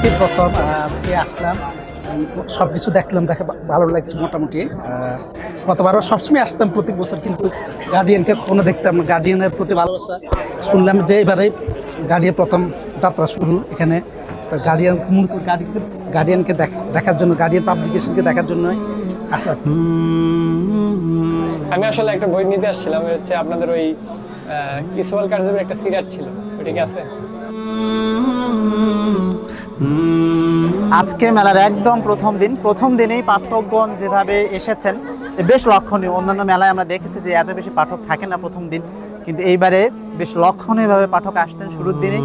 আজকে প্রথম আজকে আসলাম, সব কিছু দেখলাম, দেখে ভালো লাগছে মোটামুটি। গতবারও সবসময় আসতাম প্রতি বছর, কিন্তু গার্ডিয়ানকে কখনো দেখতাম না। গার্ডিয়ানের প্রতি ভালোবাসা শুনলাম যে এবারে গার্ডিয়ান প্রথম যাত্রা শুরু এখানে। তো গার্ডিয়ান মূলত গার্ডিয়ানকে দেখার জন্য, গার্ডিয়ান পাবলিকেশনকে দেখার জন্য আসা। আমি আসলে একটা বই নিতে আসছিলাম, হচ্ছে আপনাদের ওই ইসওয়াল কারজের একটা সিরাত ছিল, ওটা কি আছে? আজকে মেলার একদম প্রথম দিনেই পাঠকগণ যেভাবে এসেছেন বেশ লক্ষণীয়। অন্যান্য মেলায় আমরা দেখেছি যে এত বেশি পাঠক থাকে না প্রথম দিন, কিন্তু এইবারে বেশ লক্ষণীয়ভাবে পাঠক আসছেন শুরুর দিনেই।